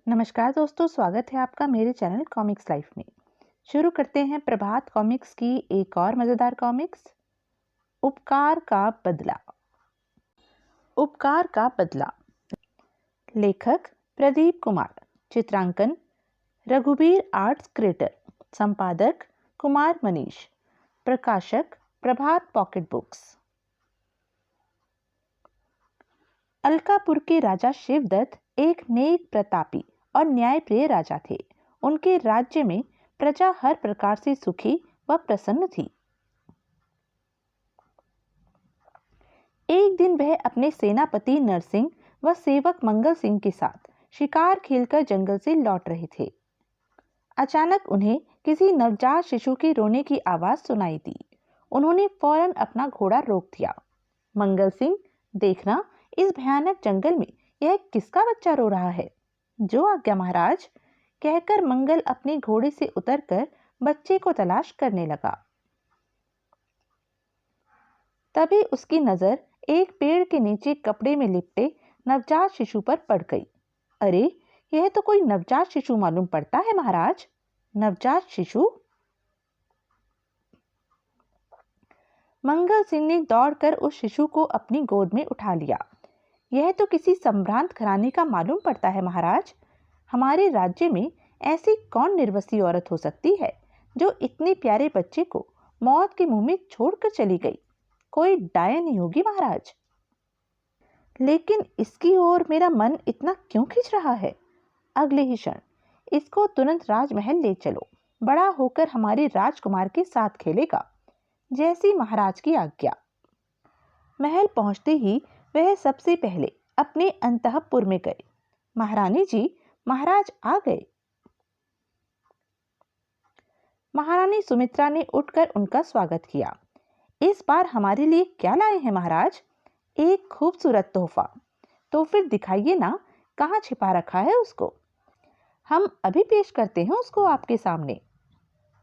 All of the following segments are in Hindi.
नमस्कार दोस्तों, स्वागत है आपका मेरे चैनल कॉमिक्स लाइफ में। शुरू करते हैं प्रभात कॉमिक्स की एक और मज़ेदार कॉमिक्स, उपकार का बदला। उपकार का बदला। लेखक प्रदीप कुमार, चित्रांकन रघुबीर आर्ट्स क्रिएटर, संपादक कुमार मनीष, प्रकाशक प्रभात पॉकेट बुक्स। अलकापुर के राजा शिवदत्त एक नेक, प्रतापी और न्यायप्रिय राजा थे। उनके राज्य में प्रजा हर प्रकार से सुखी व प्रसन्न थी। एक दिन वह अपने सेनापति नरसिंह व सेवक मंगल सिंह के साथ शिकार खेलकर जंगल से लौट रहे थे। अचानक उन्हें किसी नवजात शिशु के रोने की आवाज सुनाई दी। उन्होंने फौरन अपना घोड़ा रोक दिया। मंगल सिंह, देखना, इस भयानक जंगल में यह किसका बच्चा रो रहा है। जो आज्ञा महाराज, कहकर मंगल अपने घोड़े से उतरकर बच्चे को तलाश करने लगा। तभी उसकी नजर एक पेड़ के नीचे कपड़े में लिपटे नवजात शिशु पर पड़ गई। अरे, यह तो कोई नवजात शिशु मालूम पड़ता है महाराज। नवजात शिशु? मंगल सिंह ने दौड़कर उस शिशु को अपनी गोद में उठा लिया। यह तो किसी संभ्रांत घराने का मालूम पड़ता है महाराज। हमारे राज्य में ऐसी कौन निर्वसी औरत हो सकती है जो इतने प्यारे बच्चे को मौत के मुंह में छोड़कर चली गई। कोई डायन नहीं होगी महाराज। लेकिन इसकी ओर मेरा मन इतना क्यों खिंच रहा है। अगले ही क्षण इसको तुरंत राजमहल ले चलो। बड़ा होकर हमारे राजकुमार के साथ खेलेगा। जैसी महाराज की आज्ञा। महल पहुंचते ही वह सबसे पहले अपने अंतःपुर में गए। महारानी जी, महाराज आ गए। महारानी सुमित्रा ने उठकर उनका स्वागत किया। इस बार हमारे लिए क्या लाए हैं महाराज? एक खूबसूरत तोहफा। तो फिर दिखाइए ना, कहाँ छिपा रखा है उसको। हम अभी पेश करते हैं उसको आपके सामने।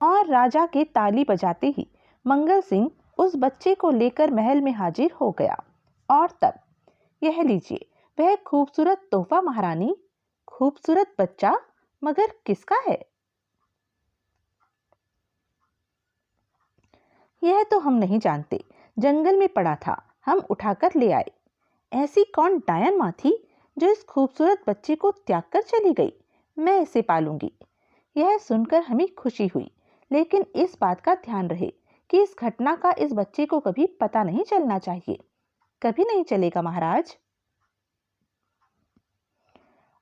और राजा के ताली बजाते ही मंगल सिंह उस बच्चे को लेकर महल में हाजिर हो गया। और तब, यह लीजिए वह खूबसूरत तोहफा महारानी। खूबसूरत बच्चा, मगर किसका है? यह तो हम नहीं जानते। जंगल में पड़ा था, हम उठाकर ले आए। ऐसी कौन डायन माँ थी जो इस खूबसूरत बच्चे को त्याग कर चली गई? मैं इसे पालूंगी। यह सुनकर हमें खुशी हुई, लेकिन इस बात का ध्यान रहे कि इस घटना का इस बच्चे को कभी पता नहीं चलना चाहिए। कभी नहीं चलेगा महाराज।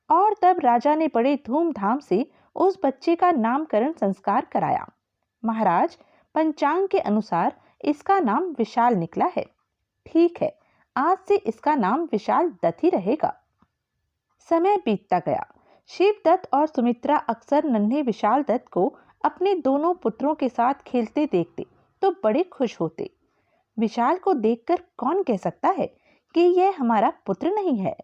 और तब राजा ने बड़े धूमधाम से उस बच्चे का नामकरण संस्कार कराया। महाराज, पंचांग के अनुसार इसका नाम विशाल निकला है। ठीक है, आज से इसका नाम विशाल दत्त ही रहेगा। समय बीतता गया। शिवदत्त और सुमित्रा अक्सर नन्हे विशाल दत्त को अपने दोनों पुत्रों के साथ खेलते देखते तो बड़े खुश होते। विशाल को देखकर कौन कह सकता है कि यह हमारा पुत्र नहीं है।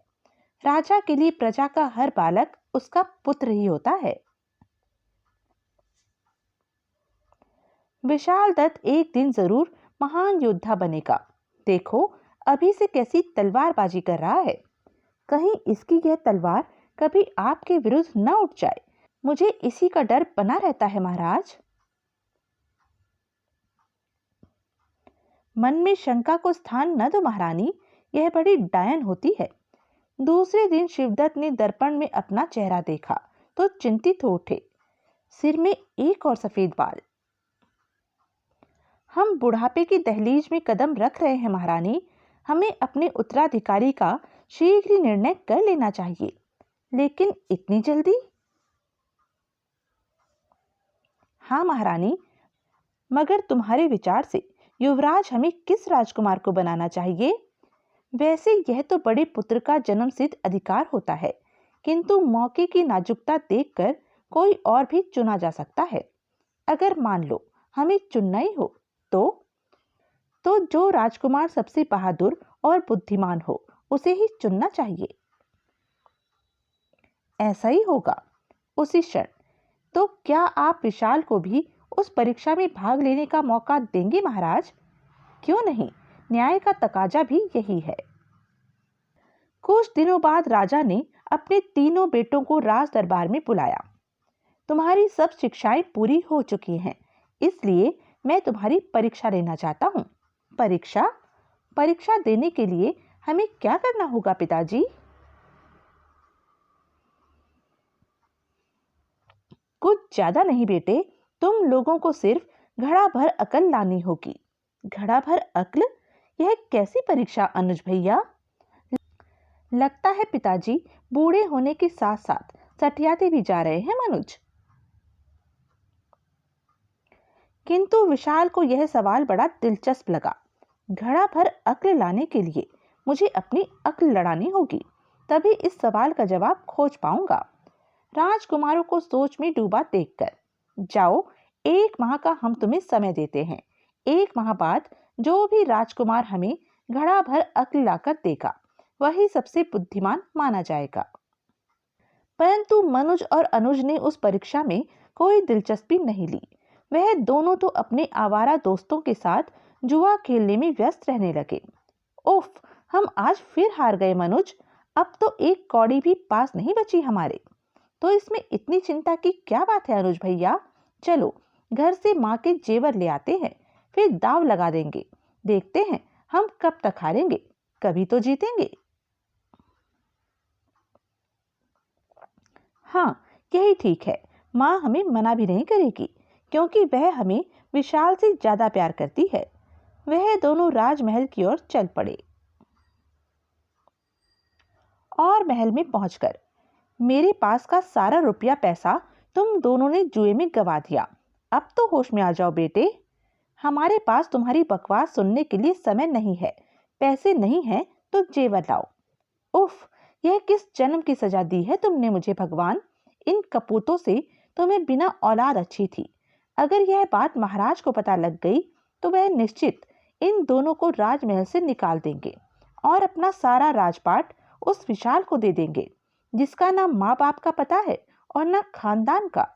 राजा के लिए प्रजा का हर बालक उसका पुत्र ही होता है। विशाल दत्त एक दिन जरूर महान योद्धा बनेगा। देखो, अभी से कैसी तलवारबाजी कर रहा है। कहीं इसकी यह तलवार कभी आपके विरुद्ध न उठ जाए। मुझे इसी का डर बना रहता है महाराज। मन में शंका को स्थान न दो महारानी, यह बड़ी डायन होती है। दूसरे दिन शिवदत्त ने दर्पण में अपना चेहरा देखा तो चिंतित हो उठे। सिर में एक और सफेद बाल। हम बुढ़ापे की दहलीज में कदम रख रहे हैं महारानी। हमें अपने उत्तराधिकारी का शीघ्र ही निर्णय कर लेना चाहिए। लेकिन इतनी जल्दी? हाँ महारानी, मगर तुम्हारे विचार से युवराज हमें किस राजकुमार को बनाना चाहिए? वैसे यह तो बड़े पुत्र का जन्मसिद्ध अधिकार होता है, किंतु मौके की नाजुकता देखकर कोई और भी चुना जा सकता है। अगर मान लो हमें चुनना ही हो तो जो राजकुमार सबसे बहादुर और बुद्धिमान हो उसे ही चुनना चाहिए। ऐसा ही होगा। उसी क्षण। तो क्या आप विशाल को भी उस परीक्षा में भाग लेने का मौका देंगे महाराज? क्यों नहीं, न्याय का तकाजा भी यही है। कुछ दिनों बाद राजा ने अपने तीनों बेटों को राज दरबार में बुलाया। तुम्हारी सब शिक्षाएं पूरी हो चुकी हैं, इसलिए मैं तुम्हारी परीक्षा लेना चाहता हूँ। परीक्षा? परीक्षा देने के लिए हमें क्या करना होगा पिताजी? कुछ ज्यादा नहीं बेटे, तुम लोगों को सिर्फ घड़ा भर अकल लानी होगी। घड़ा भर अक्ल? यह कैसी परीक्षा अनुज भैया? लगता है पिताजी बूढ़े होने के साथ साथ सठियाते भी जा रहे हैं मनुज। किंतु विशाल को यह सवाल बड़ा दिलचस्प लगा। घड़ा भर अक्ल लाने के लिए मुझे अपनी अक्ल लड़ानी होगी, तभी इस सवाल का जवाब खोज पाऊंगा। राजकुमारों को सोच में डूबा देखकर, जाओ 1 माह का हम तुम्हें समय देते हैं। 1 माह बाद जो भी राजकुमार हमें घड़ा भर अक्ल लाकर देगा, वही सबसे बुद्धिमान माना जाएगा। परंतु मनुज और अनुज ने उस परीक्षा में कोई दिलचस्पी नहीं ली। वह दोनों तो अपने आवारा दोस्तों के साथ जुआ खेलने में व्यस्त रहने लगे। उफ, हम आज फिर हार गए मनुज। अब तो एक कौड़ी भी पास नहीं बची हमारे। तो इसमें इतनी चिंता की क्या बात है अनुज भैया? चलो घर से माँ के जेवर ले आते हैं, फिर दाव लगा देंगे। देखते हैं हम कब तक हारेंगे, कभी तो जीतेंगे। हाँ, यही ठीक है। माँ हमें मना भी नहीं करेगी, क्योंकि वह हमें विशाल से ज्यादा प्यार करती है। वह दोनों राजमहल की ओर चल पड़े। और महल में पहुंचकर, मेरे पास का सारा रुपया पैसा तुम दोनों ने जुए में गवा दिया। अब तो होश में आ जाओ बेटे। हमारे पास तुम्हारी बकवास सुनने के लिए समय नहीं है। पैसे नहीं हैं तो जेवर लाओ। उफ, यह किस जन्म की सजा दी है तुमने मुझे भगवान। इन कपूतों से तुम्हें बिना औलाद अच्छी थी। अगर यह बात महाराज को पता लग गई तो वह निश्चित इन दोनों को राजमहल से निकाल देंगे और अपना सारा राजपाट उस विशाल को दे देंगे, जिसका ना माँ बाप का पता है और ना खानदान का।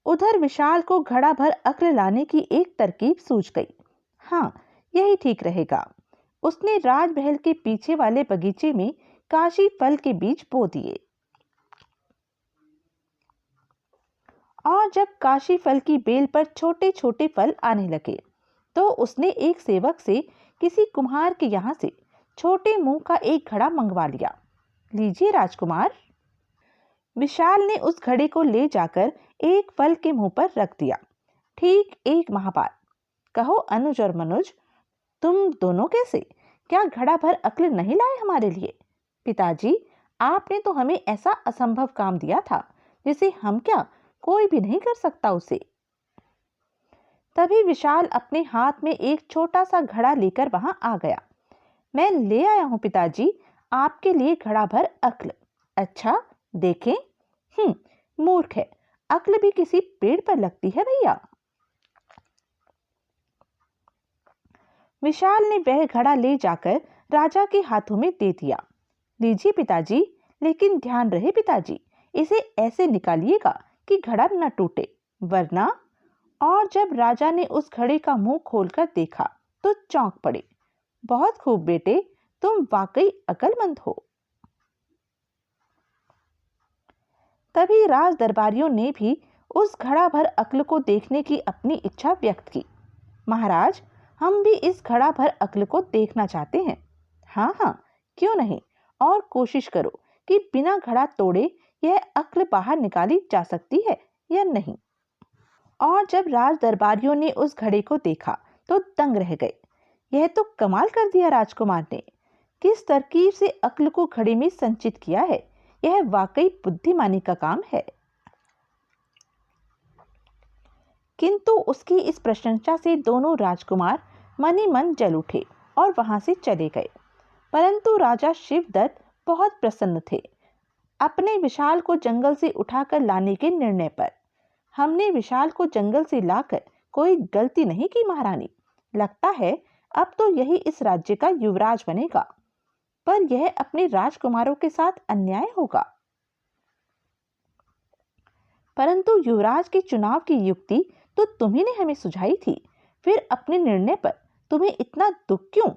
उधर विशाल को घड़ा भर अक्ल लाने की एक तरकीब सूझ गई। हाँ, यही ठीक रहेगा। उसने राजमहल के पीछे वाले बगीचे में काशी फल के बीज बो दिए। और जब काशी फल की बेल पर छोटे छोटे फल आने लगे, तो उसने एक सेवक से किसी कुम्हार के यहाँ से छोटे मुंह का एक घड़ा मंगवा लिया। लीजिए राजकुमार। विशाल ने उस घड़े को ले जाकर एक फल के मुंह पर रख दिया। ठीक 1 माह बाद, कहो अनुज और मनुज, तुम दोनों कैसे? क्या घड़ा भर अक्ल नहीं लाए हमारे लिए? पिताजी, आपने तो हमें ऐसा असंभव काम दिया था जिसे हम क्या, कोई भी नहीं कर सकता उसे। तभी विशाल अपने हाथ में एक छोटा सा घड़ा लेकर वहां आ गया। मैं ले आया हूं पिताजी, आपके लिए घड़ा भर अक्ल। अच्छा, देखें। मूर्ख है, अक्ल भी किसी पेड़ पर लगती है भैया। विशाल ने वह घड़ा ले जाकर राजा के हाथों में दे दिया। लीजिए पिताजी, लेकिन ध्यान रहे पिताजी, इसे ऐसे निकालिएगा कि घड़ा न टूटे, वरना। और जब राजा ने उस घड़े का मुंह खोलकर देखा तो चौंक पड़े। बहुत खूब बेटे, तुम वाकई अक्लमंद हो। तभी राज दरबारियों ने भी उस घड़ा भर अक्ल को देखने की अपनी इच्छा व्यक्त की। महाराज, हम भी इस घड़ा भर अक्ल को देखना चाहते हैं। हाँ हाँ, क्यों नहीं, और कोशिश करो कि बिना घड़ा तोड़े यह अक्ल बाहर निकाली जा सकती है या नहीं। और जब राज दरबारियों ने उस घड़े को देखा तो दंग रह गए। यह तो कमाल कर दिया राजकुमार ने। किस तरकीब से अक्ल को घड़े में संचित किया है, यह वाकई बुद्धिमानी का काम है। किंतु उसकी इस प्रशंसा से दोनों राजकुमार मन ही मन जल उठे और वहां से चले गए। परंतु राजा शिवदत्त बहुत प्रसन्न थे अपने विशाल को जंगल से उठाकर लाने के निर्णय पर। हमने विशाल को जंगल से लाकर कोई गलती नहीं की महारानी। लगता है अब तो यही इस राज्य का युवराज बनेगा, पर यह अपने राजकुमारों के साथ अन्याय होगा। परंतु युवराज के चुनाव की युक्ति तो तुम्ही ने हमें सुझाई थी, फिर अपने निर्णय पर तुम्हें इतना दुख क्यों?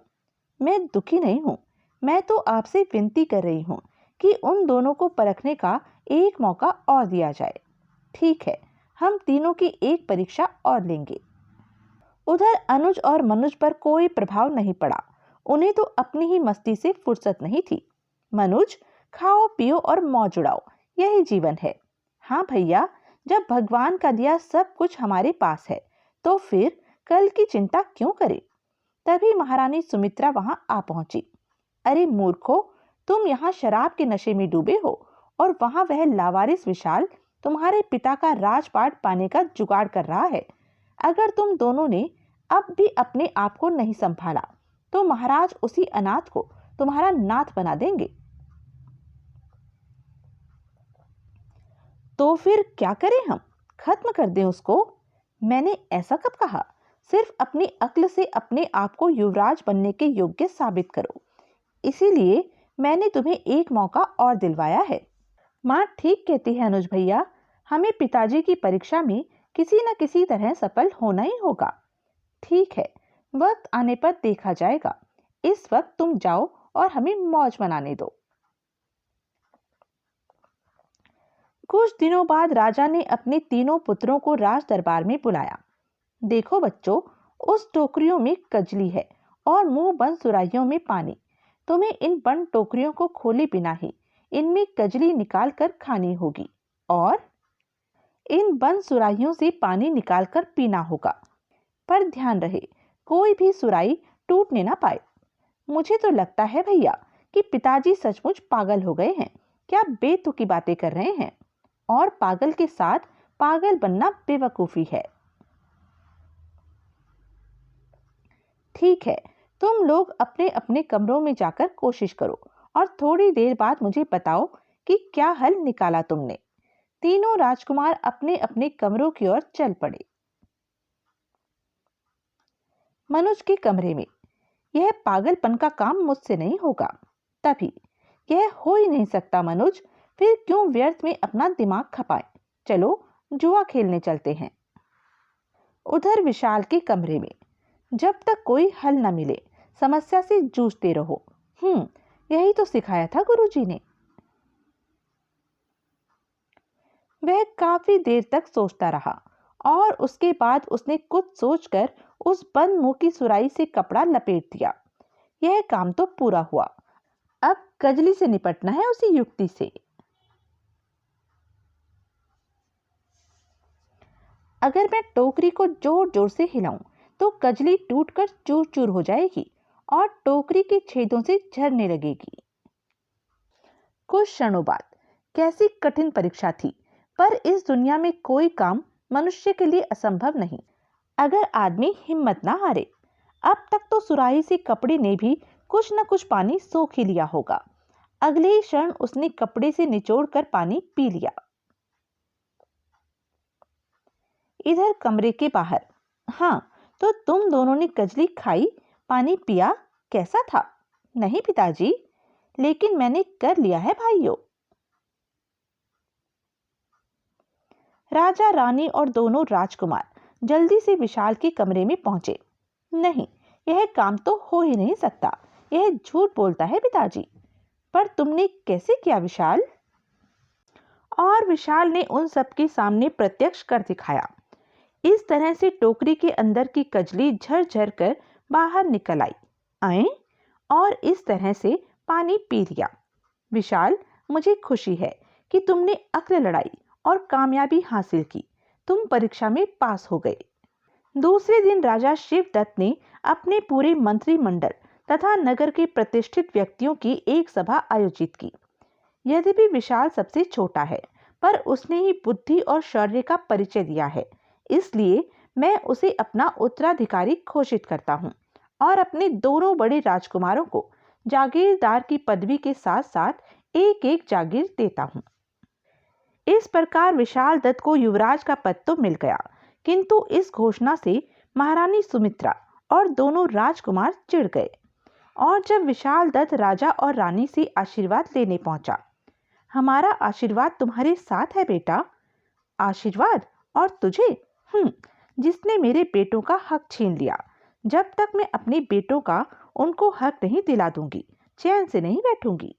मैं दुखी नहीं हूं, मैं तो आपसे विनती कर रही हूं कि उन दोनों को परखने का एक मौका और दिया जाए। ठीक है, हम तीनों की एक परीक्षा और लेंगे। उधर अनुज और मनुज पर कोई प्रभाव नहीं पड़ा। उन्हें तो अपनी ही मस्ती से फुर्सत नहीं थी। मनुज, खाओ पियो और मौज उड़ाओ, यही जीवन है। हाँ भैया, जब भगवान का दिया सब कुछ हमारे पास है तो फिर कल की चिंता क्यों करें। तभी महारानी सुमित्रा वहां आ पहुंची। अरे मूर्खो, तुम यहाँ शराब के नशे में डूबे हो और वहां वह लावारिस विशाल तुम्हारे पिता का राजपाट पाने का जुगाड़ कर रहा है। अगर तुम दोनों ने अब भी अपने आप को नहीं संभाला तो महाराज उसी अनाथ को तुम्हारा नाथ बना देंगे। तो फिर क्या करें हम? खत्म कर दें उसको? मैंने ऐसा कब कहा? सिर्फ अपनी अक्ल से अपने आप को युवराज बनने के योग्य साबित करो। इसीलिए मैंने तुम्हें एक मौका और दिलवाया है। माँ ठीक कहती है अनुज भैया, हमें पिताजी की परीक्षा में किसी न किसी तरह सफल होना ही होगा। ठीक है, वक्त आने पर देखा जाएगा। इस वक्त तुम जाओ और हमें मौज मनाने दो। कुछ दिनों बाद राजा ने अपने तीनों पुत्रों को राज दरबार में बुलाया। देखो बच्चों, उस टोकरियों में कजली है और मुंह बंद सुराहियों में पानी। तुम्हें इन बंद टोकरियों को खोले बिना ही इनमें कजली निकाल कर खानी होगी और इन बंद सुराहियों से पानी निकालकर पीना होगा। पर ध्यान रहे, कोई भी सुराही टूटने ना पाए। मुझे तो लगता है भैया कि पिताजी सचमुच पागल हो गए हैं। क्या बेतुकी बातें कर रहे हैं, और पागल के साथ पागल बनना बेवकूफी है। ठीक है, तुम लोग अपने अपने कमरों में जाकर कोशिश करो और थोड़ी देर बाद मुझे बताओ कि क्या हल निकाला तुमने। तीनों राजकुमार अपने अपने कमरों की ओर चल पड़े। मनुज के कमरे में, यह पागलपन का काम मुझसे नहीं होगा। तभी, यह हो ही नहीं सकता मनुज, फिर क्यों व्यर्थ में अपना दिमाग खपाएं। चलो जुआ खेलने चलते हैं। उधर विशाल के कमरे में, जब तक कोई हल न मिले समस्या से जूझते रहो। यही तो सिखाया था गुरुजी ने। वह काफी देर तक सोचता रहा और उसके बाद उसने कुछ सोचकर उस बंद मुंह की सुराही से कपड़ा लपेट दिया। यह काम तो पूरा हुआ। अब कजली से निपटना है उसी युक्ति से। अगर मैं टोकरी को जोर जोर से हिलाऊं तो कजली टूटकर चूर चूर हो जाएगी और टोकरी के छेदों से झरने लगेगी। कुछ क्षणों बाद, कैसी कठिन परीक्षा थी, पर इस दुनिया में कोई काम मनुष्य के लिए असंभव नहीं, अगर आदमी हिम्मत ना हारे। अब तक तो सुराही से कपड़े ने भी कुछ न कुछ पानी सोख ही लिया होगा। अगले ही क्षण उसने कपड़े से निचोड़कर पानी पी लिया। इधर कमरे के बाहर, हाँ, तो तुम दोनों ने कजली खाई, पानी पिया, कैसा था? नहीं पिताजी, लेकिन मैंने कर लिया है भाइयों। राजा रानी और दोनों राजकुमार जल्दी से विशाल के कमरे में पहुंचे। नहीं, यह काम तो हो ही नहीं सकता, यह झूठ बोलता है पिताजी। पर तुमने कैसे किया विशाल? और विशाल ने उन सबके सामने प्रत्यक्ष कर दिखाया। इस तरह से टोकरी के अंदर की कजली झरझर कर बाहर निकल आई और इस तरह से पानी पी लिया। विशाल, मुझे खुशी है कि तुमने अक्ल लड़ाई और कामयाबी हासिल की। तुम परीक्षा में पास हो गए। दूसरे दिन राजा शिवदत्त ने अपने पूरे मंत्रिमंडल तथा नगर के प्रतिष्ठित व्यक्तियों की एक सभा आयोजित की। यद्यपि विशाल सबसे छोटा है, पर उसने ही बुद्धि और शौर्य का परिचय दिया है, इसलिए मैं उसे अपना उत्तराधिकारी घोषित करता हूँ और अपने दोनों बड़े राजकुमारों को जागीरदार की पदवी के साथ साथ एक एक जागीर देता हूँ। इस प्रकार विशाल दत्त को युवराज का पद तो मिल गया, किंतु इस घोषणा से महारानी सुमित्रा और दोनों राजकुमार चिढ़ गए। और जब विशाल दत्त राजा और रानी से आशीर्वाद लेने पहुंचा, हमारा आशीर्वाद तुम्हारे साथ है बेटा। आशीर्वाद? और तुझे? जिसने मेरे बेटों का हक छीन लिया। जब तक मैं अपने बेटों का उनको हक नहीं दिला दूंगी, चैन से नहीं बैठूंगी।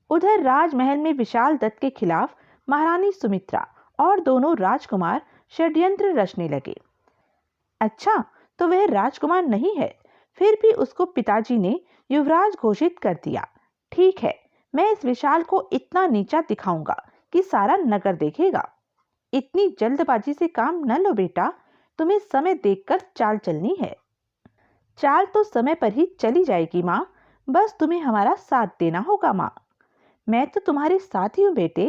उधर राजमहल में विशाल दत्त के खिलाफ महारानी सुमित्रा और दोनों राजकुमार षड्यंत्र रचने लगे। अच्छा, तो वह राजकुमार नहीं है, फिर भी उसको पिताजी ने युवराज घोषित कर दिया। ठीक है, मैं इस विशाल को इतना नीचा दिखाऊंगा कि सारा नगर देखेगा। इतनी जल्दबाजी से काम न लो बेटा, तुम्हें समय देखकर चाल चलनी है। चाल तो समय पर ही चली जाएगी माँ, बस तुम्हें हमारा साथ देना होगा माँ। मैं तो तुम्हारे साथ ही हूँ बेटे।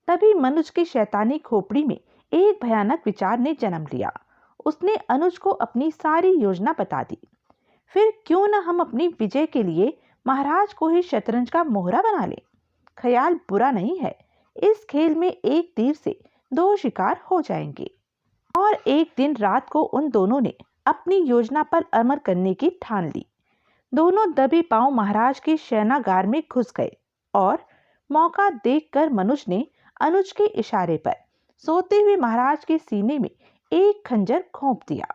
तभी मनुज की शैतानी खोपड़ी में एक भयानक विचार ने जन्म लिया। उसने अनुज को अपनी सारी योजना बता दी। फिर क्यों न हम अपनी विजय के लिए महाराज को ही शतरंज का मोहरा बना ले। ख्याल बुरा नहीं है, इस खेल में एक तीर से दो शिकार हो जाएंगे। और एक दिन रात को उन दोनों ने अपनी योजना पर अमल करने की ठान ली। दोनों दबे पांव महाराज के शयनागार में घुस गए और मौका देखकर मनुज ने अनुज के इशारे पर सोते हुए महाराज के सीने में एक खंजर घोंप दिया।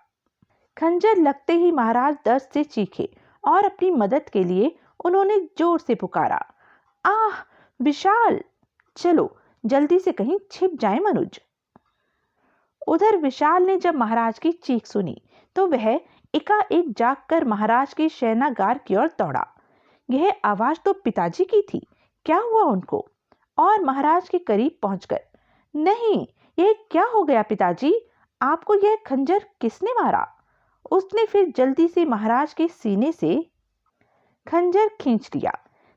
खंजर लगते ही महाराज दर्द से चीखे और अपनी मदद के लिए उन्होंने जोर से पुकारा, आह विशाल, चलो जल्दी से कहीं छिप जाए मनुज। उधर विशाल ने जब महाराज की चीख सुनी तो वह एकाएक जागकर महाराज के शयनागार की ओर दौड़ा। यह आवाज तो पिताजी की थी। क्या हुआ उनको? और महाराज के करीब पहुंचकर, नहीं, यह क्या हो गया पिताजी? आपको यह खंजर किसने मारा? उसने फिर जल्दी से महाराज के सीने से खंजर खींच लिया।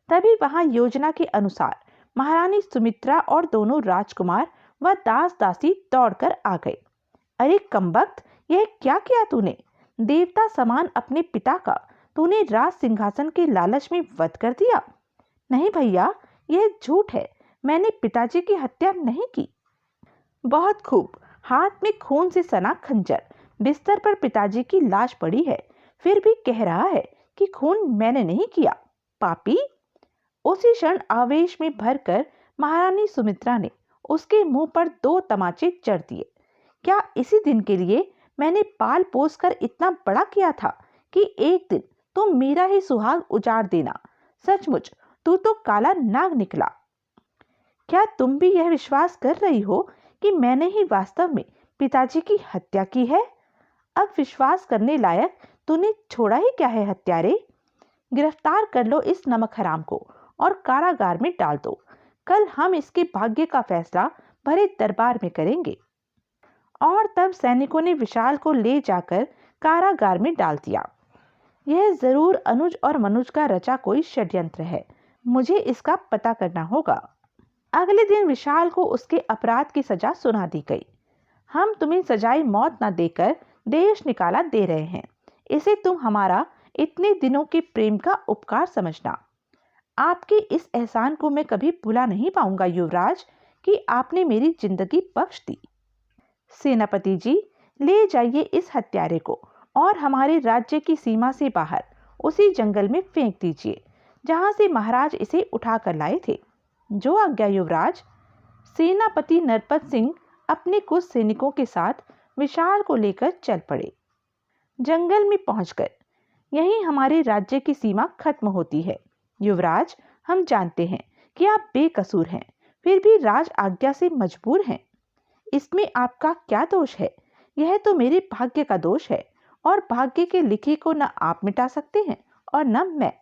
तभी वहां योजना के अनुसार महारानी सुमित्रा और दोनों राजकुमार व दास दासी दौड़कर आ गए। अरे कमबख्त, यह क्या किया तूने? देवता समान अपने पिता का तूने राज सिंहासन के लालच में वध कर दिया। नहीं भैया, यह झूठ है, मैंने पिताजी की हत्या नहीं की। बहुत खूब, हाथ में खून से सना खंजर बिस्तर पर पिताजी की लाश पड़ी है, फिर भी कह रहा है कि खून मैंने नहीं किया, पापी। उसी क्षण आवेश में भरकर महारानी सुमित्रा ने उसके मुंह पर 2 तमाचे जड़ दिए। क्या इसी दिन के लिए मैंने पाल पोस कर इतना बड़ा किया था कि एक दिन तुम मेरा ही सुहाग उजाड़ देना? सचमुच तू तो काला नाग निकला। क्या तुम भी यह विश्वास कर रही हो कि मैंने ही वास्तव में पिताजी की हत्या की है? अब विश्वास करने लायक तूने छोड़ा ही क्या है हत्यारे? गिरफ्तार कर लो इस नमक हराम को और कारागार में डाल दो। कल हम इसके भाग्य का फैसला भरे दरबार में करेंगे। और तब सैनिकों ने विशाल को ले जाकर कारागार में डाल दिया। यह जरूर अनुज और मनुज का रचा कोई षड्यंत्र है। मुझे इसका पता करना होगा। अगले दिन विशाल को उसके अपराध की सजा सुना दी गई। हम तुम्हें सजाए मौत न देकर देश निकाला दे रहे हैं। इसे तुम हमारा इतने दिनों के प्रेम का उपकार समझना। आपके इस एहसान को मैं कभी भुला नहीं पाऊंगा युवराज, कि आपने मेरी जिंदगी बख्श दी। सेनापति जी, ले जाइए इस हत्यारे को और हमारे राज्य की सीमा से बाहर उसी जंगल में फेंक दीजिए जहां से महाराज इसे उठा कर लाए थे। जो आज्ञा युवराज। सेनापति नरपत सिंह अपने कुछ सैनिकों के साथ विशाल को लेकर चल पड़े। जंगल में पहुंचकर यहीं हमारे राज्य की सीमा खत्म होती है। युवराज, हम जानते हैं कि आप बेकसूर हैं, फिर भी राज आज्ञा से मजबूर हैं। इसमें आपका क्या दोष है? यह तो मेरे भाग्य का दोष है और भाग्य के लिखे को न आप मिटा सकते हैं और न मैं।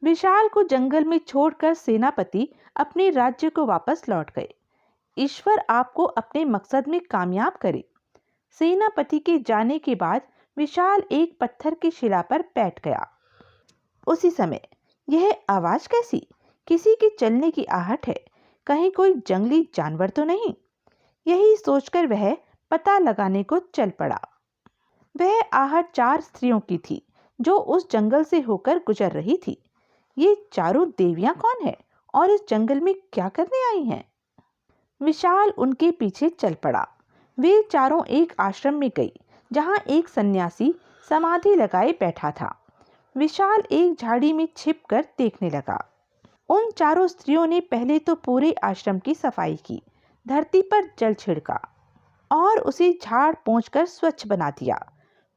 विशाल को जंगल में छोड़कर सेनापति अपने राज्य को वापस लौट गए। ईश्वर आपको अपने मकसद में कामयाब करे। सेनापति के जाने के बाद विशाल एक पत्थर की शिला पर बैठ गया। उसी समय यह आवाज कैसी? किसी के चलने की आहट है। कहीं कोई जंगली जानवर तो नहीं? यही सोचकर वह पता लगाने को चल पड़ा। वह आहट 4 स्त्रियों की थी जो उस जंगल से होकर गुजर रही थी। ये चारों देवियां कौन है और इस जंगल में क्या करने आई हैं? विशाल उनके पीछे चल पड़ा। वे चारों एक आश्रम में गई जहां एक सन्यासी समाधि लगाए बैठा था। विशाल एक झाड़ी में छिपकर देखने लगा। उन चारों स्त्रियों ने पहले तो पूरे आश्रम की सफाई की, धरती पर जल छिड़का और उसे झाड़ पोंछकर स्वच्छ बना दिया।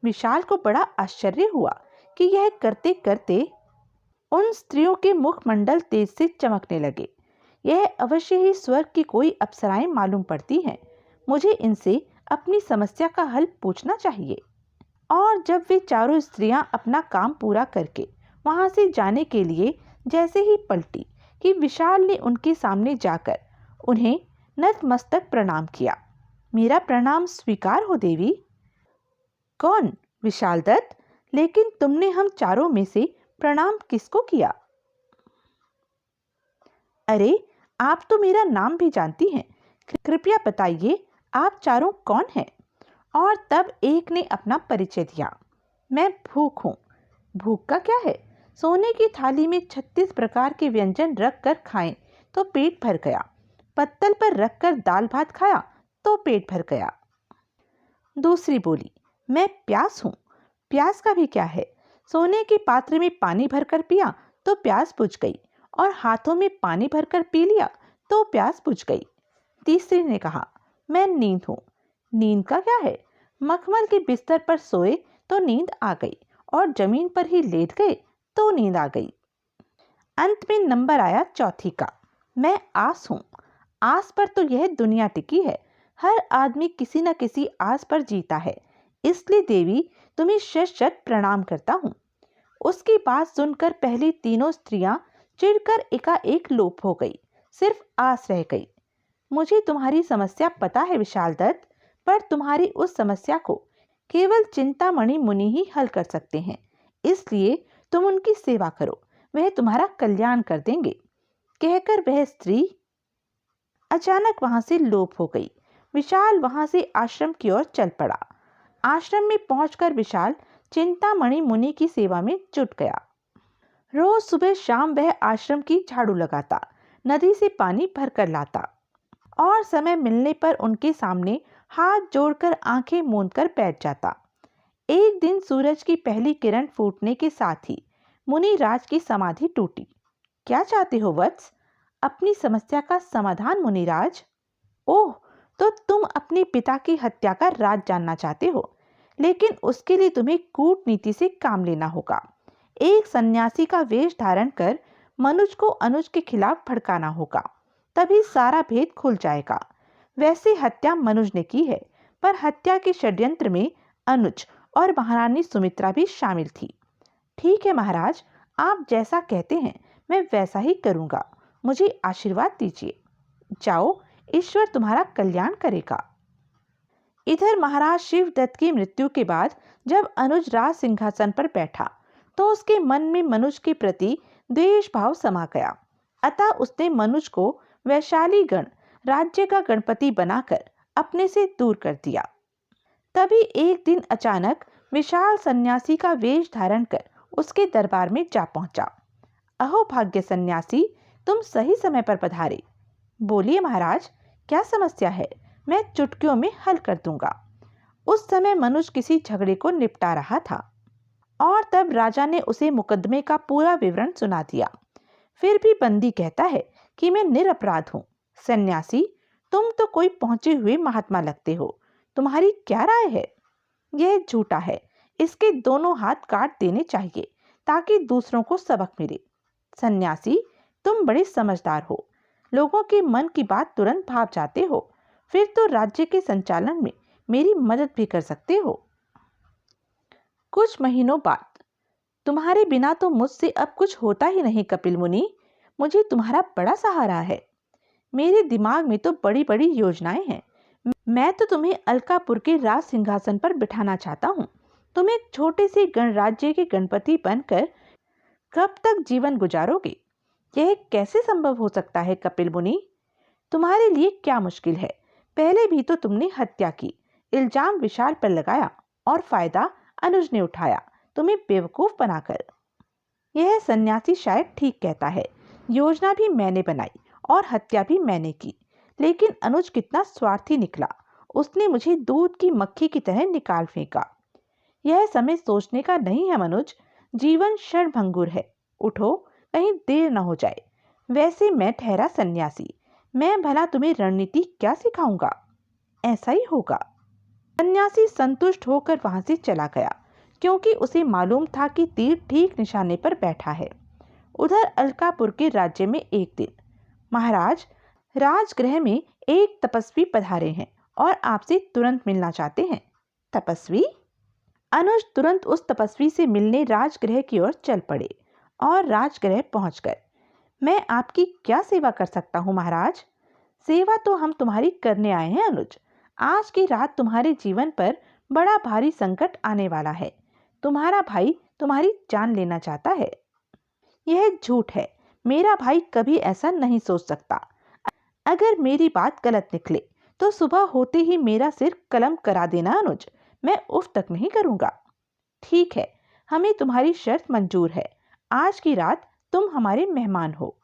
विशाल को बड़ा आश्चर्य हुआ कि यह करते करते उन स्त्रियों के मुखमंडल तेज से चमकने लगे। यह अवश्य ही स्वर्ग की कोई अप्सराएं मालूम पड़ती हैं। मुझे इनसे अपनी समस्या का हल पूछना चाहिए। और जब वे चारों स्त्रियां अपना काम पूरा करके वहां से जाने के लिए जैसे ही पलटी कि विशाल ने उनके सामने जाकर उन्हें नतमस्तक प्रणाम किया। मेरा प्रणाम स्वीकार हो देवी। कौन? विशाल दत्त। लेकिन तुमने हम चारों में से प्रणाम किसको किया? अरे, आप तो मेरा नाम भी जानती हैं। कृपया बताइए आप चारों कौन हैं? और तब एक ने अपना परिचय दिया। मैं भूख हूँ। भूख का क्या है? सोने की थाली में 36 प्रकार के व्यंजन रख कर खाएं तो पेट भर गया। पत्तल पर रखकर दाल भात खाया तो पेट भर गया। दूसरी बोली, मैं प्यास हूँ। प्यास का भी क्या है? सोने के पात्र में पानी भरकर पिया तो प्यास बुझ गई, और हाथों में पानी भरकर पी लिया तो प्यास बुझ गई। तीसरी ने कहा, मैं नींद हूँ। नींद का क्या है? मखमल के बिस्तर पर सोए तो नींद आ गई, और जमीन पर ही लेट गए तो नींद आ गई। अंत में नंबर आया चौथी का। मैं आस हूँ। आस पर तो यह दुनिया टिकी है। हर आदमी किसी न किसी आस पर जीता है। इसलिए देवी तुम्हें शत शत प्रणाम करता हूँ। उसकी बात सुनकर पहली तीनों स्त्रियां चिढ़कर एकाएक लोप हो गई। सिर्फ आस रह गई। मुझे तुम्हारी समस्या पता है विशाल दत्त, पर तुम्हारी उस समस्या को केवल चिंतामणि मुनि ही हल कर सकते हैं। इसलिए तुम उनकी सेवा करो, वह तुम्हारा कल्याण कर देंगे। कहकर वह स्त्री अचानक वहां से लोप हो गई। विशाल वहां से आश्रम की ओर चल पड़ा। आश्रम में पहुंचकर विशाल चिंतामणि मुनि की सेवा में जुट गया। रोज सुबह शाम वह आश्रम की झाड़ू लगाता, नदी से पानी भरकर लाता, और समय मिलने पर उनके सामने हाथ जोड़कर आंखें मूंदकर बैठ जाता। एक दिन सूरज की पहली किरण फूटने के साथ ही मुनि राज की समाधि टूटी। क्या चाहते हो वत्स? अपनी समस्या का समाधान मुनिराज। ओह, तो तुम अपने पिता की हत्या का राज जानना चाहते हो, लेकिन उसके लिए तुम्हें कूटनीति से काम लेना होगा। एक सन्यासी का वेश धारण कर मनुज को अनुज के खिलाफ भड़काना होगा, तभी सारा भेद खुल जाएगा। वैसे हत्या मनुज ने की है, पर हत्या के षड्यंत्र में अनुज और महारानी सुमित्रा भी शामिल थी। ठीक है महाराज, आप जैसा कहते हैं मैं वैसा ही करूंगा। मुझे आशीर्वाद दीजिए। जाओ, ईश्वर तुम्हारा कल्याण करेगा। इधर महाराज शिवदत्त की मृत्यु के बाद जब अनुज राज सिंहासन पर बैठा तो उसके मन में मनुज के प्रति द्वेष भाव समा गया। अतः उसने मनुज को वैशाली गण राज्य का गणपति बनाकर अपने से दूर कर दिया। तभी एक दिन अचानक विशाल सन्यासी का वेश धारण कर उसके दरबार में जा पहुंचा। अहो भाग्य सन्यासी, तुम सही समय पर पधारे। बोलिए महाराज, क्या समस्या है? मैं चुटकियों में हल कर दूंगा। उस समय मनुज किसी झगड़े को निपटा रहा था, और तब राजा ने उसे मुकदमे का पूरा विवरण सुना दिया। फिर भी बंदी कहता है कि मैं निरपराध हूँ। सन्यासी, तुम तो कोई पहुंचे हुए महात्मा लगते हो। तुम्हारी क्या राय है? यह झूठा है, इसके दोनों हाथ काट देने चाहिए ताकि दूसरों को सबक मिले। सन्यासी, तुम बड़े समझदार हो, लोगों के मन की बात तुरंत भाप जाते हो, फिर तो राज्य के संचालन में मेरी मदद भी कर सकते हो। कुछ महीनों बाद, तुम्हारे बिना तो मुझसे अब कुछ होता ही नहीं कपिल मुनि। मुझे तुम्हारा बड़ा सहारा है। मेरे दिमाग में तो बड़ी बड़ी योजनाएं हैं। मैं तो तुम्हें अलकापुर के राज सिंहासन पर बिठाना चाहता हूँ। तुम एक छोटे से गणराज्य के गणपति बनकर कब तक जीवन गुजारोगे? यह कैसे संभव हो सकता है कपिल मुनि? तुम्हारे लिए क्या मुश्किल है? पहले भी तो तुमने हत्या की, इल्जाम विशाल पर लगाया, और फायदा अनुज ने उठाया, तुम्हें बेवकूफ बनाकर। यह सन्यासी शायद ठीक कहता है। योजना भी मैंने बनाई और हत्या भी मैंने की, लेकिन अनुज कितना स्वार्थी निकला। उसने मुझे दूध की मक्खी की तरह निकाल फेंका। यह समय सोचने का नहीं है मनुज। जीवन क्षणभंगुर है। उठो, कहीं देर न हो जाए। वैसे मैं ठहरा सन्यासी, मैं भला तुम्हें रणनीति क्या सिखाऊंगा? ऐसा ही होगा। सन्यासी संतुष्ट होकर वहां से चला गया, क्योंकि उसे मालूम था कि तीर ठीक निशाने पर बैठा है। उधर अलकापुर के राज्य में एक दिन, महाराज, राजगृह में एक तपस्वी पधारे हैं और आपसे तुरंत मिलना चाहते हैं। तपस्वी? अनुज तुरंत उस तपस्वी से मिलने राजगृह की ओर चल पड़े और राजगृह पहुंचकर, मैं आपकी क्या सेवा कर सकता हूं महाराज? सेवा तो हम तुम्हारी करने आए हैं अनुज। आज की रात तुम्हारे जीवन पर बड़ा भारी संकट आने वाला है। तुम्हारा भाई तुम्हारी जान लेना चाहता है। यह झूठ है, मेरा भाई कभी ऐसा नहीं सोच सकता। अगर मेरी बात गलत निकले तो सुबह होते ही मेरा सिर कलम करा देना अनुज, मैं उफ तक नहीं करूंगा। ठीक है, हमें तुम्हारी शर्त मंजूर है। आज की रात तुम हमारे मेहमान हो।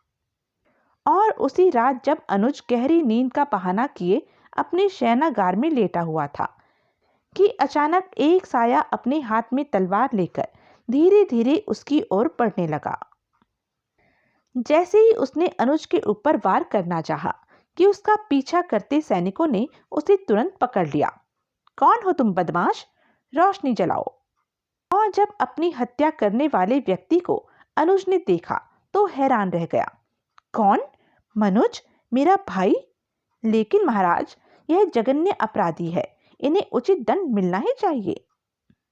और उसी रात जब अनुज गहरी नींद का बहाना किए अपने शयनागार में लेटा हुआ था कि अचानक एक साया अपने हाथ में तलवार लेकर धीरे धीरे उसकी ओर बढ़ने लगा। जैसे ही उसने अनुज के ऊपर वार करना चाहा कि उसका पीछा करते सैनिकों ने उसे तुरंत पकड़ लिया। कौन हो तुम बदमाश? रोशनी जलाओ। और जब अपनी हत्या करने वाले व्यक्ति को अनुज ने देखा तो हैरान रह गया। कौन? मनुज, मेरा भाई? लेकिन महाराज, यह जघन्य अपराधी है, इन्हें उचित दंड मिलना ही चाहिए।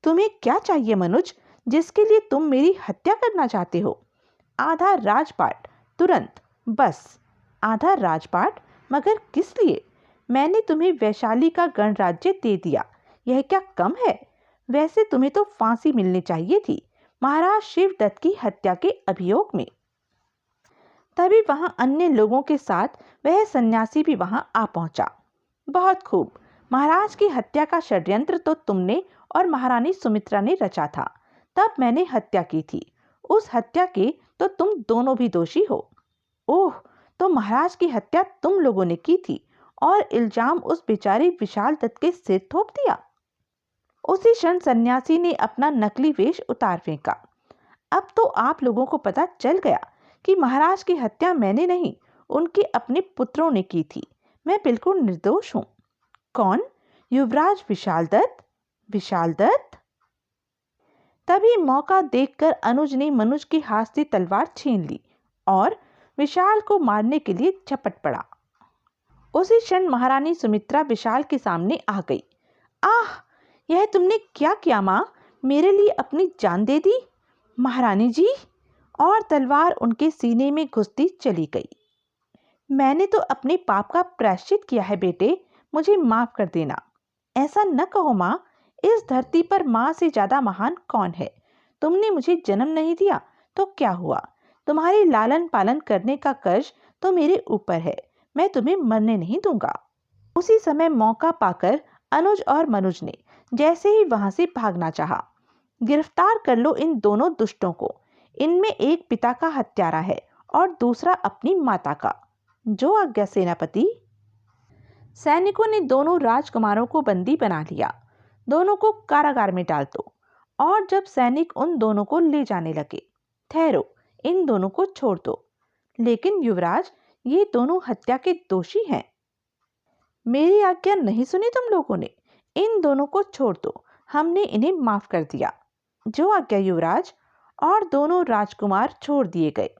तुम्हें क्या चाहिए मनुज, जिसके लिए तुम मेरी हत्या करना चाहते हो? आधा राजपाट, तुरंत, बस आधा राजपाट। मगर किस लिए? मैंने तुम्हें वैशाली का गणराज्य दे दिया, यह क्या कम है? वैसे तुम्हें तो फांसी मिलनी चाहिए थी महाराज शिवदत्त की हत्या के अभियोग में। तभी वहां अन्य लोगों के साथ वह सन्यासी भी वहां आ पहुंचा। बहुत खूब, महाराज की हत्या का षड्यंत्र तो तुमने और महारानी सुमित्रा ने रचा था, तब मैंने हत्या की थी। उस हत्या के तो तुम दोनों भी दोषी हो। ओह, तो महाराज की हत्या तुम लोगों ने की थी और इल्जाम उस बेचारे विशाल दत्त के सिर थोप दिया। उसी क्षण सन्यासी ने अपना नकली वेश उतार फेंका। अब तो आप लोगों को पता चल गया कि महाराज की हत्या मैंने नहीं, उनके अपने पुत्रों ने की थी। मैं बिल्कुल निर्दोष हूं। कौन? युवराज विशाल दत्त? विशाल दत्त? तभी मौका देखकर अनुज ने मनुज के हाथ से तलवार छीन ली और विशाल को मारने के लिए झपट पड़ा। उसी क्षण महारानी सुमित्रा विशाल के सामने आ गई। आह, यह तुमने क्या किया मां? मेरे लिए अपनी जान दे दी? महारानी जी! और तलवार उनके सीने में घुसती चली गई। मैंने तो अपने पाप का प्रायश्चित किया है बेटे, मुझे माफ कर देना। ऐसा न कहो मां, इस धरती पर मां से ज्यादा महान कौन है? तुमने मुझे जन्म नहीं दिया तो क्या हुआ? तुम्हारे लालन पालन करने का कर्ज तो मेरे ऊपर है, मैं तुम्हें मरने नहीं दूंगा। उसी समय मौका पाकर अनुज और मनुज ने जैसे ही वहां से भागना चाहा। गिरफ्तार कर लो इन दोनों दुष्टों को। इनमें एक पिता का हत्यारा है और दूसरा अपनी माता का। जो आज्ञा सेनापति। सैनिकों ने दोनों राजकुमारों को बंदी बना लिया। दोनों को कारागार में डाल दो। और जब सैनिक उन दोनों को ले जाने लगे, ठहरो, इन दोनों को छोड़ दो। लेकिन युवराज, ये दोनों हत्या के दोषी हैं। मेरी आज्ञा नहीं सुनी तुम लोगों ने? इन दोनों को छोड़ दो, हमने इन्हें माफ कर दिया। जो आज्ञा युवराज। और दोनों राजकुमार छोड़ दिए गए।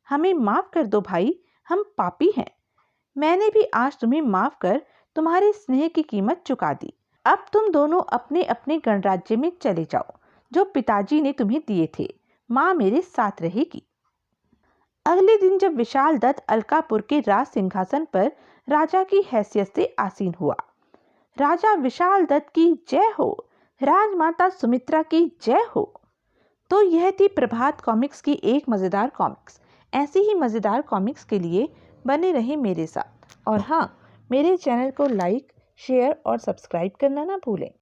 हमें माफ कर दो भाई, हम पापी हैं। मैंने भी आज तुम्हें माफ कर तुम्हारे स्नेह की कीमत चुका दी। अब तुम दोनों अपने अपने गणराज्य में चले जाओ, जो पिताजी ने तुम्हें दिए थे। माँ मेरे साथ रहेगी। अगले दिन जब विशाल दत्त अलकापुर के राज सिंहासन पर राजा की हैसियत से आसीन हुआ। राजा विशाल दत्त की जय हो, राजमाता सुमित्रा की जय हो। तो यह थी प्रभात कॉमिक्स की एक मज़ेदार कॉमिक्स। ऐसी ही मज़ेदार कॉमिक्स के लिए बने रहें मेरे साथ। और हाँ, मेरे चैनल को लाइक, शेयर और सब्सक्राइब करना ना भूलें।